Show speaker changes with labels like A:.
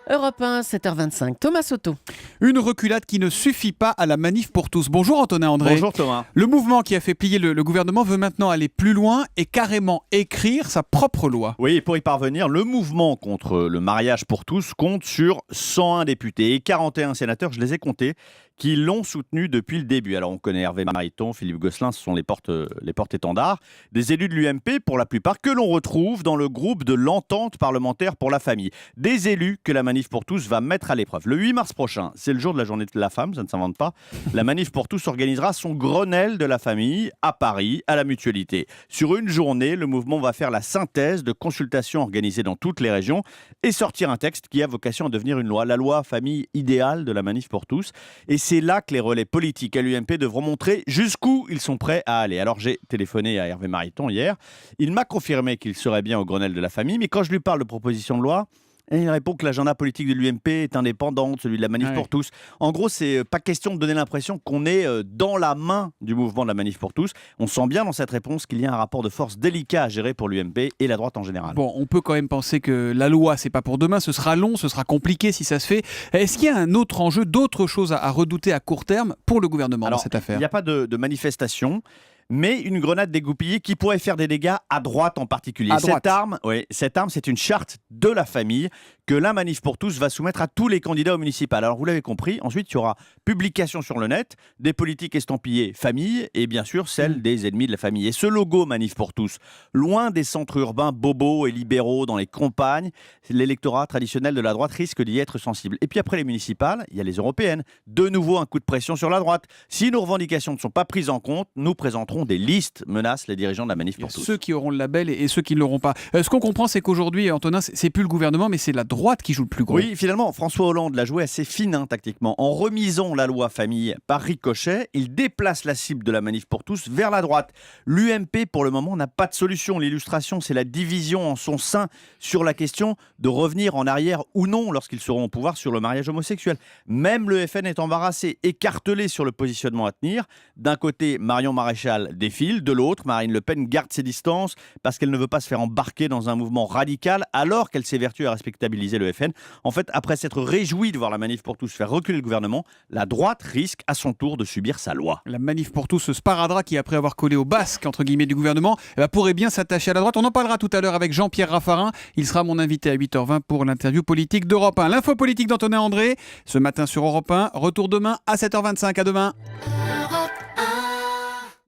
A: Europe 1, 7h25. Thomas Soto.
B: Une reculade qui ne suffit pas à la manif pour tous. Bonjour Antonin André.
C: Bonjour Thomas.
B: Le mouvement qui a fait plier le gouvernement veut maintenant aller plus loin et carrément écrire sa propre loi.
C: Oui, pour y parvenir, le mouvement contre le mariage pour tous compte sur 101 députés et 41 sénateurs, je les ai comptés, qui l'ont soutenu depuis le début. Alors on connaît Hervé Mariton, Philippe Gosselin, ce sont les porte-étendards, des élus de l'UMP pour la plupart, que l'on retrouve dans le groupe de l'entente parlementaire pour la famille. Des élus que la manif pour tous va mettre à l'épreuve. Le 8 mars prochain, c'est le jour de la journée de la femme, ça ne s'invente pas, la manif pour tous organisera son Grenelle de la famille à Paris, à la Mutualité. Sur une journée, le mouvement va faire la synthèse de consultations organisées dans toutes les régions et sortir un texte qui a vocation à devenir une loi, la loi famille idéale de la manif pour tous. Et c'est là que les relais politiques à l'UMP devront montrer jusqu'où ils sont prêts à aller. Alors j'ai téléphoné à Hervé Mariton hier. Il m'a confirmé qu'il serait bien au Grenelle de la famille, mais quand je lui parle de proposition de loi, il répond que l'agenda politique de l'UMP est indépendant de celui de la manif pour tous. En gros, c'est pas question de donner l'impression qu'on est dans la main du mouvement de la manif pour tous. On sent bien dans cette réponse qu'il y a un rapport de force délicat à gérer pour l'UMP et la droite en général.
B: Bon, on peut quand même penser que la loi, c'est pas pour demain, ce sera long, ce sera compliqué si ça se fait. Est-ce qu'il y a un autre enjeu, d'autres choses à redouter à court terme pour le gouvernement dans cette affaire ?
C: Il n'y a pas de manifestation, mais une grenade dégoupillée qui pourrait faire des dégâts à droite en particulier. Cette arme, c'est une charte de la famille que la manif pour tous va soumettre à tous les candidats au municipal. Alors vous l'avez compris, ensuite il y aura publication sur le net des politiques estampillées famille et bien sûr celle des ennemis de la famille. Et ce logo manif pour tous, loin des centres urbains bobos et libéraux dans les campagnes, l'électorat traditionnel de la droite risque d'y être sensible. Et puis après les municipales, il y a les européennes. De nouveau un coup de pression sur la droite. Si nos revendications ne sont pas prises en compte, nous présenterons des listes menacent les dirigeants de la manif pour tous.
B: Ceux qui auront le label et ceux qui ne l'auront pas. Ce qu'on comprend, c'est qu'aujourd'hui, Antonin, c'est plus le gouvernement, mais c'est la droite qui joue le plus gros.
C: Oui, finalement, François Hollande l'a joué assez fin tactiquement. En remisant la loi famille par ricochet, il déplace la cible de la manif pour tous vers la droite. L'UMP, pour le moment, n'a pas de solution. L'illustration, c'est la division en son sein sur la question de revenir en arrière ou non lorsqu'ils seront au pouvoir sur le mariage homosexuel. Même le FN est embarrassé, écartelé sur le positionnement à tenir. D'un côté, Marion Maréchal défile, de l'autre, Marine Le Pen garde ses distances parce qu'elle ne veut pas se faire embarquer dans un mouvement radical alors qu'elle s'évertue à respectabiliser le FN. En fait, après s'être réjoui de voir la manif pour tous faire reculer le gouvernement, la droite risque à son tour de subir sa loi.
B: La manif pour tous, ce sparadrap qui, après avoir collé au basque entre guillemets du gouvernement, pourrait bien s'attacher à la droite. On en parlera tout à l'heure avec Jean-Pierre Raffarin. Il sera mon invité à 8h20 pour l'interview politique d'Europe 1. L'info politique d'Antonin André, ce matin sur Europe 1. Retour demain à 7h25. À demain.